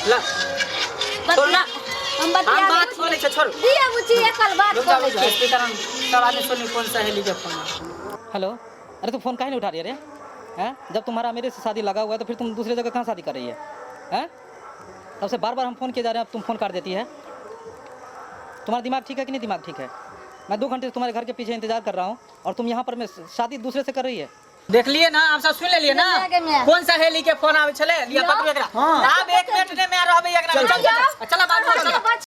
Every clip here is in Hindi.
ला छोड़ ना हम हम बात करे छ छोड़ दिया बुची एकल बात करे छ स्पीकर हम सब आदमी सुनी कौन सहेली के फोन। हेलो, अरे तू फ़ोन काहे नहीं उठा रही है रे? हैं? जब तुम्हारा मेरे से शादी लगा हुआ है तो फिर तुम दूसरी जगह कहाँ शादी कर रही है? हैं? तब से बार बार हम फ़ोन किए जा रहे हैं, अब तुम फ़ोन काट देती है। तुम्हारा दिमाग ठीक है कि नहीं दिमाग ठीक है? मैं 2 घंटे से तुम्हारे घर के पीछे इंतजार कर रहा हूँ और तुम यहाँ पर मैं शादी दूसरे से कर रही है। देख लिए ना, आप सब सुन ले लिए ना कौन सहेली के फोन आवे छले लिया पकड़ एकरा। आप 1 मिनट ने में रहबे एकरा चल चल बाबू चल।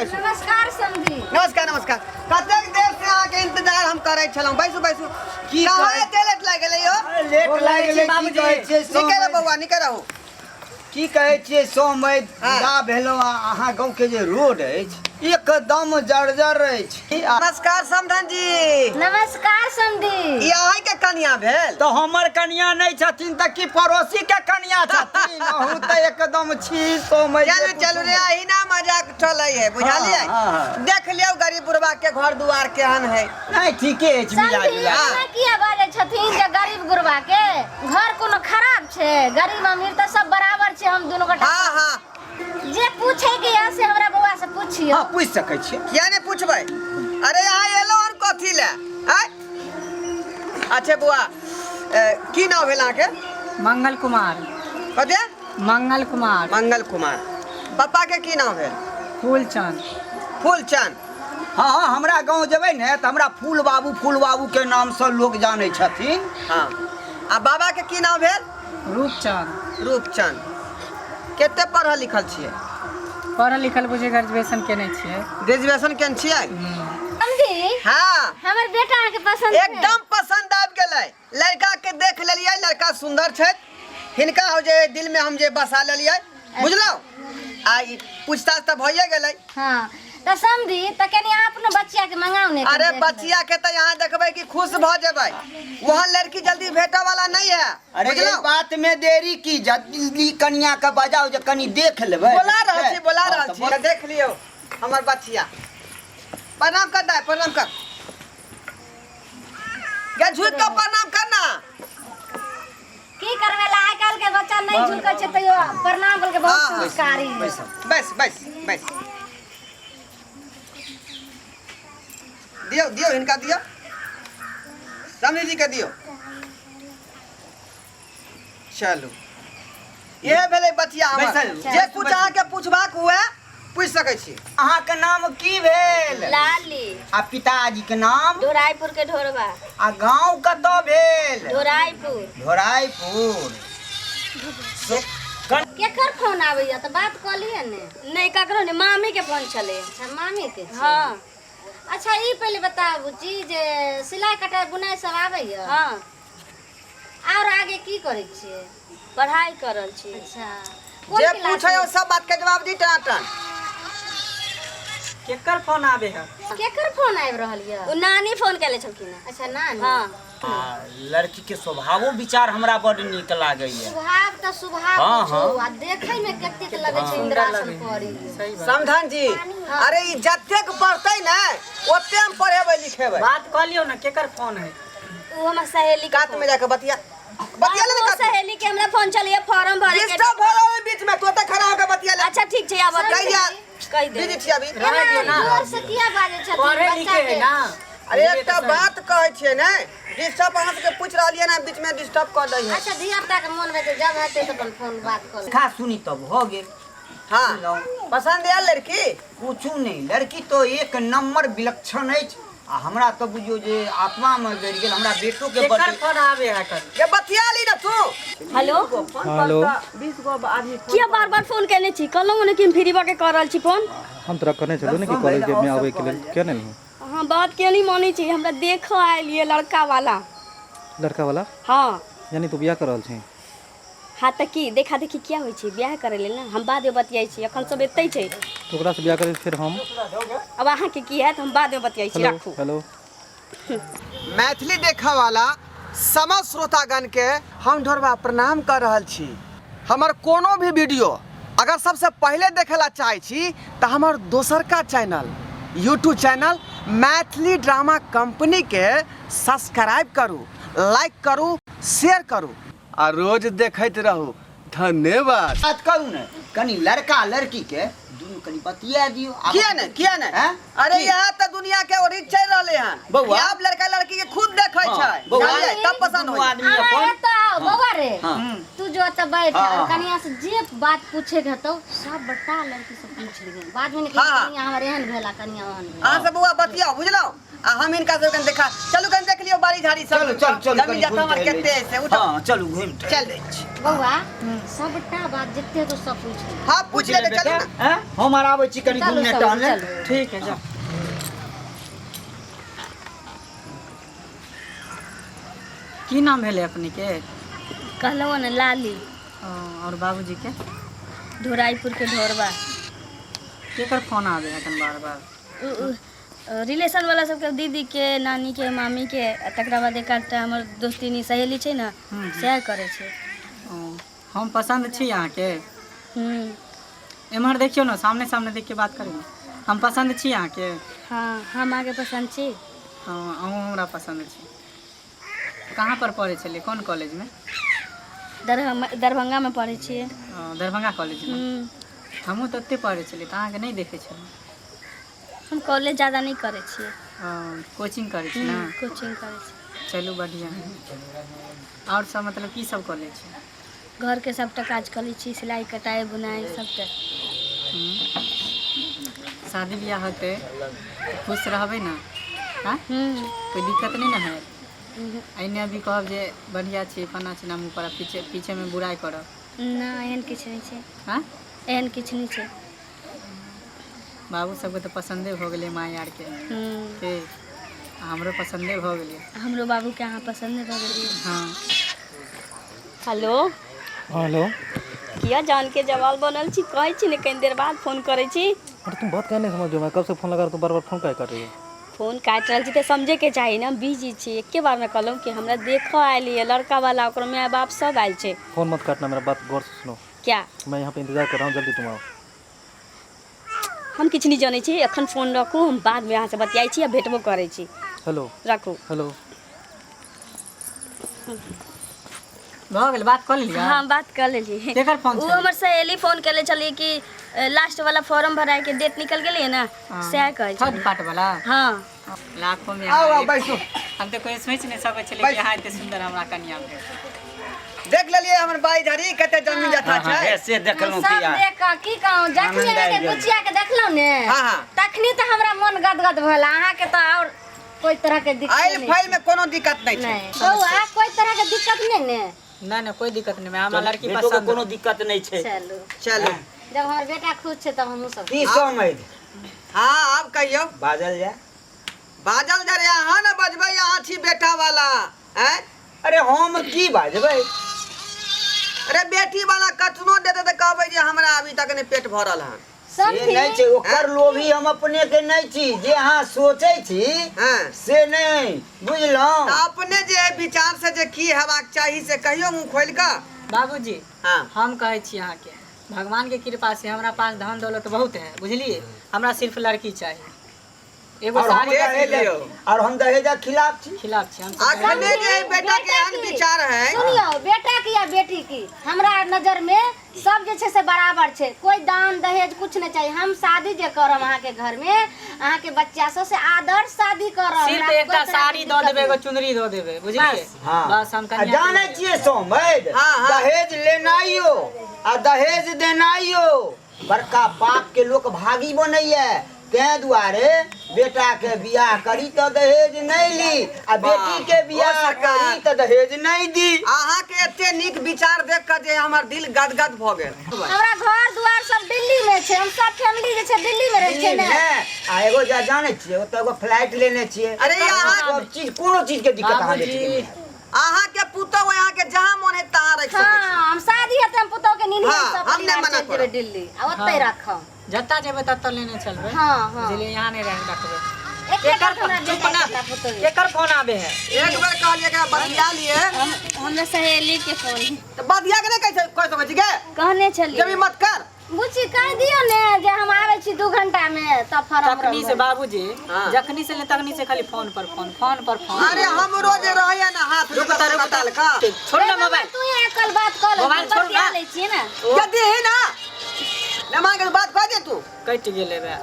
नमस्कार समझी। नमस्कार नमस्कार। कतेक देर से आके इंतजार हम करे छलौं। बैसू बैसू। की कहे लेट लाग गेलै यो? लेट लाग गेलै बाबूजी। निकल बौआ निकल रहू। की कहै छियै समय दा भेलौ अहाँ गाँव के जे रोड अछि एकदम जर्जर अछि। नमस्कार समधन जी। नमस्कार समधी। ई अहाँ के कन्या भेल? तो हमर कन्या नहीं छथिन त की पड़ोसी के कन्या छथिन। अहू त एकदम छी समय। चलू चलू रे आही ना मजाक चलै है बुझलियै। देख लियौ गरीब बुढ़वा के घर दुआर केहन है। नहीं ठीके अछि मिला जुला। समधी किया बाजे छथिन जे गरीब गुरबा के घर कोनो खराब छै? गरीब अमीर त सब बराबर छै, हम दोनों गोटा। हां हां जे पूछे के या से हमरा बउआ से पूछियो। हां पूछ सकै छी। किया ने पूछबै? अरे यहाँ एलो और कथी ले? आय अच्छा बुआ की नाम भेल अहाँके? मंगल कुमार। कथी? मंगल कुमार। मंगल कुमार। पापा के की नाम भेल? फूलचंद। फूलचंद। हाँ हाँ हमरा गाँव जेबै ने त हमरा फूल बाबू के नाम से लोग जाने छथिन। हाँ आ बाबा के की नाम भेल? रूपचंद। रूपचंद। केते पढ़ल लिखल छियै? पढ़ल लिखल बुझे ग्रेजुएशन केने छियै। ग्रेजुएशन केन छियै? समधी हाँ हमर बेटा के पसंद एकदम पसंद आबि गेलै। लड़का के देख लेलियै, लड़का सुंदर छै। हिनका हो जे दिल में हम जे बसा लेलियै बुझलौ। आ पूछताछ त भइए गेलै। हां त समधी त कनी अपनो बच्चिया के मंगाउ ने। अरे बच्चिया के त यहाँ देखबै कि खुश भ जेबै। वहाँ लड़की जल्दी भेटे वाला नहीं है। अरे ये बात में देरी की जल्दी कन्या का बजाओ जे कनी देख लेबै। बोला रहल छी देख लियो हमर बच्चिया। प्रणाम कर दे, प्रणाम कर। गे झुक के प्रणाम करना। की करबे ला आइ काल के बच्चा नहीं झुकै छै तयो प्रणाम करके बहुत संस्कारी। बस बस बस दियो दियो इनका दियो, समझी जी के दियो। चलू ये भेलै बच्चिया हमर। जे कुछ अहाँ के पूछबाक हुए पूछ सकै छी। अहाँ के नाम की भेल? लाली। आ पिताजी के नाम? ढोराईपुर के ढोरबा। आ गांव कतौ भेल? ढोराईपुर। ढोराईपुर। केकर फोन आबैया त बात क लिया ने। नहीं ककरो ने मामी के फोन चले। अच्छा मामी के छी। हाँ। अच्छा ई पहले बताबू जी जे सिलाई कटाई बुनाई सब आबैया? हाँ। और आगे की करै छियै? पढ़ाई करल छी। अच्छा जे पूछै ओ सब बात के जवाब दी टनाटन। केकर फोन आवे है? केकर फोन आबि रहल य? उ नानी फोन केले छलखिन। अच्छा नानी। हाँ। लड़की के स्वभावो विचार हमरा बड़ नीक लागैया। स्वभाव त स्वभाव छौ आ देखै में कतेक लगै छै इंद्रासन परी। समधन जी अरे ई जतेक पढ़तै ने ओते हम पढ़ेबै लिखेबै। बात क लियो ना केकर फोन है? उ हमर सहेली के कात में जाके बतिया ले फोन। सहेली के हमरा फोन चलिए फॉर्म भरे के। डिस्टर्ब हो रहा है बीच में, तो त खड़ा होके बतिया ले। अच्छा ठीक छै आब कह दे दीदी छी अभी जोर से किया बाजे छथिन? पढ़े लिखे है ना। अरे एकटा बात कहै छियै ने, डिस्टर्ब अहाँ के पूछ रहलियै ना बीच में डिस्टर्ब कर दै है। अच्छा धिया पुता के मन में जब हेतै त अपन फोन बात कर। खा सुनी तब हो गेल। हाँ पसंद आयल लड़की? पूछू नहीं, लड़की तो एक नंबर विलक्षण अछि। आ हमरा तो बुझियो जे आत्मा में गड़ गेल। हमरा बेटो के केकर फोन आवे है कर? ये बतिया ली ना तू। हेलो हेलो 20 गो आदमी किया बार-बार फोन केने छी? कहलौ ने कि हम फ्रीबा के कर रहल छी फोन। हम तोरा कहने छलौ ने कि कॉलेज में आवे के लेल क्या नहीं? हां बात के नहीं मानी छी। हमरा देखो आइलिए लड़का वाला। लड़का वाला? हाँ। यानी तू बियाह कर रहल छी? हाँ त की देखा देखी क्या होइ छै? ब्याह करे ले ना हम बाद में बतियाई छी। अखन सब एतै छै। तो ओकरा से बियाह करे फिर हम? अब अहाँ के की है त हम बाद में बतियाई छी। राखू। हेलो मैथिली देखा वाला समस्त श्रोतागण के हम ढोरबा प्रणाम कर रहल छी। हमर कोनो भी वीडियो अगर सबसे पहले देखेला चाहे छी तो हमर दोसर का channel YouTube channel Maithili drama company के सब्सक्राइब करू लाइक करू, शेयर करू आ रोज देखते रहू। धन्यवाद। बात करू ने कनी लड़का लड़की के दुनू कनी बतिया दियो। किया ने हैं? अरे यहाँ तो दुनिया के ओरिज चल रहले हैं बउआ। आप लड़का लड़की के खुद देखे छै बउआ। जानले? तब पसंद हो आदमी अरे अपन तो बउआ रे हाँ। तू जो त बैठ हाँ, हाँ। कनिया से जे बात पूछे के तो सब बता लड़की से पूछ लिए बाद में निकल हाँ। कनिया हमर एहन भेला कनिया ओहन भेला। अहाँ सब बुआ बतियाओ बुझलो आ हम इनका सब कन देखा चलू कन देख लियो बाड़ी झाड़ी सब चल जमीन जथा हमर केते से उठो हां चलू घूम चल दे बउआ सबटा बात जते तो सब पूछ लिए। हां पूछ ले चलू ना हैं हम आबै छी कनी चलू घूमने सब, टहलने। चलू। ठीक है जाओ। की नाम भेले अपने के? कहलो न लाली और बाबूजी के? ढोराईपुर के ढोरबा। केकर फोन आवे है बार बार? रिलेशन वाला सबके दीदी के नानी के मामी के तकरा बाद एक हमर दोस्तिनी सहेली छै ना शेयर करे छै। हम पसंद छी यहाँ के। एम्हर देखियो ना सामने सामने देख के बात करियो। हम पसंद छी यहाँ के। हाँ हम आगे पसंद छी। हाँ अहूँ हमरा पसंद छी। कहाँ पर पढ़े छलिए कौन कॉलेज में? दरभंगा में पढ़े छियै। दरभंगा कॉलेज में। हमहूँ तो ओते पढ़े छलिए तऽ अहाँके नहीं देखे छलिए। हम कॉलेज ज़्यादा नहीं करे छियै। कोचिंग करे छी ना? कोचिंग करे छी। चलू बढ़िया है। और सब मतलब की सब कॉलेज छै? घर के सबटा काज करै छी, सिलाई कटाई बुनाई सबटा। शादी ब्याह होते खुश रहबे ना? हाँ कोई दिक्कत नहीं ना है? अने अभी कहब जे बढ़िया छी फना छी नाम ऊपर पीछे पीछे में बुराई करब ना एहन किछ नहीं छै। हाँ एहन किछ नहीं छै। बाबू सबके तो पसंदे हो गए माँ यार के हमरो पसंदे हो गए। हमरो बाबू के अहाँ पसंद भऽ गेलियै। हाँ हेलो हेलो किया जान के जवाब बनल छी कहै छी ने कनी देर बाद फोन करै छी। अरे तुम बात कहने समझो मैं कब से फोन लगा रहा, तुम बार बार फोन काहे कर रही है? फोन काट रहल छी तऽ समझे के चाही ना बिजी छी। एके बार में कहलहुँ कि हमरा देखऽ आयल है लड़का वाला ओकर माय बाप सब आयल छै। फोन मत काटना, मेरा बात गौर से सुनो। क्या मैं यहाँ पे इंतजार कर रहा हूँ, जल्दी तुम आओ। हम किछु नहीं जानै छी। एखन फोन रखू हम बाद में अहाँ से बतियाई छी या भेटबो करै छी। हेलो रखू। हेलो भऽ गेल बात कर लिया? हाँ बात कर लेलिए। केकर फोन वो छलै? हमर सहेली फोन केले छलिए कि लास्ट वाला फॉर्म भराए के डेट निकल गेलै ना सएह कहै थर्ड छै। पार्ट वाला? हाँ लाखों में आओ आओ बैठो हम तो कोई सोच नहीं सकय छलिए कि यहाँ एते सुंदर हमरा कन्या भेट। देख लेलिए हमर बाई झाड़ी कते जमीन जथा छै से देखलहुँ सब किया देख के की कहूं जखनी आनंद आबि के गेल। गुचिया के देखलौ ने हाँ, हाँ। तखनी तो हमरा मन गदगद भेल। अहाँ के तो और कोई तरह के दिक्कत आइल नहीं फाइल में कोनो दिक्कत नहीं छै। नहीं बउआ कोई तरह के दिक्कत नहीं ने। ना कोई दिक्कत नहीं। मैं हमरा लड़की बेटो के पसंद कोनो दिक्कत नहीं छै। चलो चलो जब हमार बेटा खुश छै तब हमहू सब की समय हाँ अब कहियो बाजल जाए। बाजल जा रे अहाँ ना बजबै अहाँ छी बेटा वाला हैं? अरे हम की बाजबै? अरे बेटी वाला कतनो देते तऽ कहबै जे हमरा अभी तक ने पेट भरल हन। सब से नहीं छै ओकर लोभी हम अपने के नहीं छी जे अहाँ सोचै छी हाँ से नहीं बुझलहुँ। तऽ अपने जे विचार से जे की हेबाक चाही से कहियो मुँह खोल कऽ। बाबूजी हाँ हम कहै छी अहाँ के भगवान के कृपा से हमरा पास धन दौलत बहुत है बुझलिए। हमरा सिर्फ लड़की चाहिए एगो और हम साड़ी देख लियो। और हम दहेजा खिलाफ छी। खिलाफ छी हम अखने जे बेटा के अन विचार है सुनियो बेटा की या बेटी की हमरा नजर में सब जे छै से बराबर छै। कोई दान दहेज कुछ नहीं चाहिए। हम शादी जे करब अहाँ के घर में अहाँ के बच्चा सब से आदर्श शादी करब। सिर्फ एकटा साड़ी दऽ देबै एगो चुनरी दऽ देबै बुझलिए। हाँ बस हम आ कन्या जानै छियै सोमैद हाँ, हाँ। दहेज लेनाइयो आ दहेज देनाइयो बड़का पाप के लोक भागी बनैया। तैं दुआरे बेटा के बियाह करी तो दहेज नहीं ली आ बेटी के बियाह हो सका। करी तो दहेज नहीं दी। अहाँ के एते नीक विचार देख के जे हमर दिल गदगद भ गेल। हमरा घर दुआर सब दिल्ली में छै। हम सब फैमिली जे छै दिल्ली में रहै छै ने। आ एगो जानै छियै ओतऽ एगो फ्लाइट लेने छियै। अरे अहाँ सब चीज कोनो चीज के दिक्कत अहाँ बाबूजी नहीं। अहाँ के पुतौ अहाँ के जहाँ मन है तहाँ रख सकै छी। हाँ हम शादी हेतै हम पुतौ के नीनी हाँ, सब हम नहीं परिवार मना चलि जेबै करब। दिल्ली आ ओतै रखब। जत्ता जेबै तत्ता लेने चलबै हाँ हाँ बुझलिए। यहाँ नहीं रह रखबै। एकेटा हमरा चुप बेटा ना बेटा पुतौ है। केकर फोन आबे है? एक बेर कहलिए कि बतिया लिए हमरा सहेली के फोन तो बतिया के नहीं कह सकै छी के कहने छलिए जब मत कर बुच्ची कह दियो ने जे हम आवे छी 2 घंटा में तब फॉर्म तखनी से बाबूजी जखनी से ले तखनी से खाली फोन पर फोन। अरे हम रोज रहैया ना हाथ रुकता का छोड़ ना मोबाइल। तू यहाँ कल बात कर मोबाइल छोड़ ना। ले छी ना जदी है ना ले मांग के बात कह दे तू कट गेले बे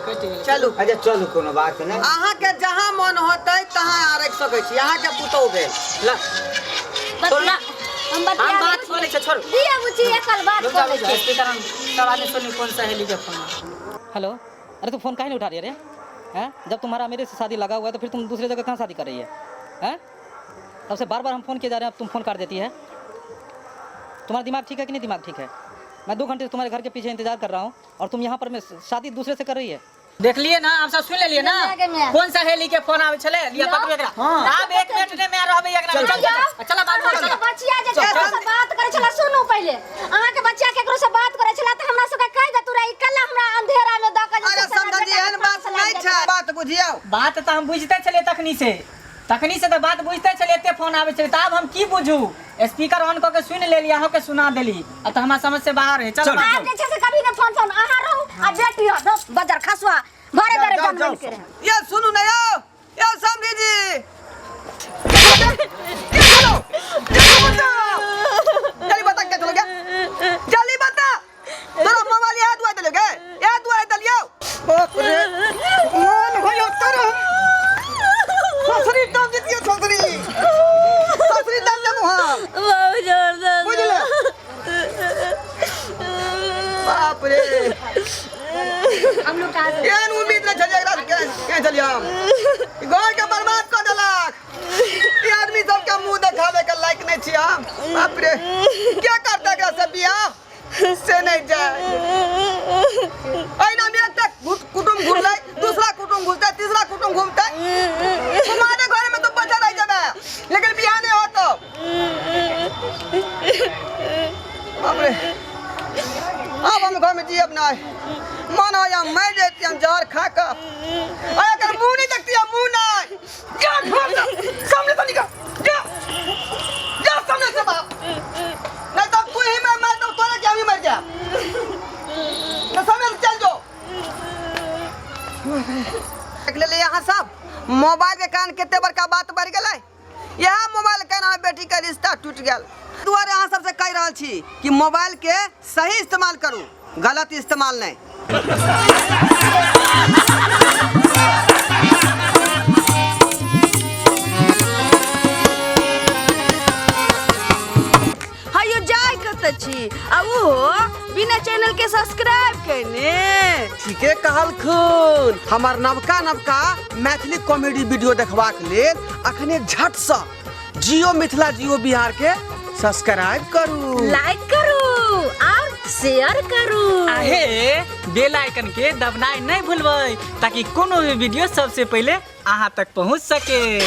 कट गेले। चलू अच्छा चलू कोनो बात नहीं। अहाँ के जहां मन होतै तहां आ रख सकै छी। अहाँ के पुतौ भेल ला छोड़ ना। हम हम बात बोले छ छोड़। दिया बुच्ची ये कल बात रुक कर जा ले स्पीकर हम सब आदमी सुनी कौन सहेली के फोन। हेलो, अरे तू फ़ोन काहे नहीं उठा रही है रे? हैं? जब तुम्हारा मेरे से शादी लगा हुआ है तो फिर तुम दूसरी जगह कहाँ शादी कर रही है? हैं? तब से बार बार हम फ़ोन किए जा रहे हैं, अब तुम फ़ोन काट देती है। तुम्हारा दिमाग ठीक है कि नहीं दिमाग ठीक है? मैं 2 घंटे से तुम्हारे घर के पीछे इंतजार कर रहा हूँ और तुम यहाँ पर मैं शादी दूसरे से कर रही है। देख लिए ना, आप सब सुन ले लिए ना। कौन सहेली के फोन आवे छले लिया पकड़ एकरा। आप 1 मिनट में रहबे एकरा। चल बात बोल चल। बच्चिया जे केकरो से बात करे छला सुनू पहले। अहाँ के बच्चिया केकरो से बात करे छला त हमरा सब के कह दे तू रे कल्ला हमरा अंधेरा में द के। अरे समझ जी एहन बात नहीं छै। बात बुझियो। बात तो हम बुझते चले तखनी से तो बात बुझते चले एते फोन आवे छले त अब हम की बुझू। स्पीकर ऑन क के सुन ले लिया हो के सुना देली। अब तो हमरा समझ से बाहर है। चल आप जे छै से कभी ने फोन अहाँ रहू आ बेटी हो बजर खसवा घरे घरे जन्म के रहे। ये सुनू ना यो समझी जी जल्दी बता क्या चलोगे? जल्दी बता। तोरा मोबाइल याद हुआ दलोगे? याद हुआ दलियो। बाप रे मन भयो तोरा। ससुरी दम दियो ससुरी। ससुरी दम दे मुहा। बहुत जोरदार बुझले? बाप रे हम लोग का केन उम्मीद न छले एकरा के चलिए हम गांव के बर्बाद कर देलक। ये आदमी सब के मुंह देखावे के लायक नहीं छी हम। बाप रे क्या करता के सब बियाह से नहीं जाए। आइना में तक कुटुंब घुसले, दूसरा कुटुंब घुसता, तीसरा कुटुंब घूमता। हमारे घर में तो बचा रह जाबे लेकिन बियाह नहीं हो तो। बाप रे अब हम घर में जियब ना। माना या मर जाती हम जहर खा कर। अरे अगर मुंह नहीं देखती है मुंह नहीं। क्या घर सामने तो निकल। जा सामने से बाप। नहीं तो तू ही मैं तो तोरे क्या भी मर जा। तो सामने से चल जाओ। देख ले यहाँ सब मोबाइल के कारण कितने बड़का बात बढ़ गए। यह मोबाइल के नाम बेटी का रिश्ता टूट गया। दुआरे यहाँ सबसे कह रहा छी कि मोबाइल के सही इस्तेमाल करूँ, गलत इस्तेमाल नहीं। हायो जाय कत छी आ वो बिना चैनल के सब्सक्राइब करने। ठीके कहल खून। हमार नवका मैथिली कॉमेडी वीडियो देखबाक लेल अखने झट से जियो मिथिला जियो बिहार के सब्सक्राइब करू, लाइक करू और शेयर करू। आहे बेल आइकन के दबनाई नहीं भूलबै ताकि कोनो भी वीडियो सबसे पहले अहाँ तक पहुंच सके।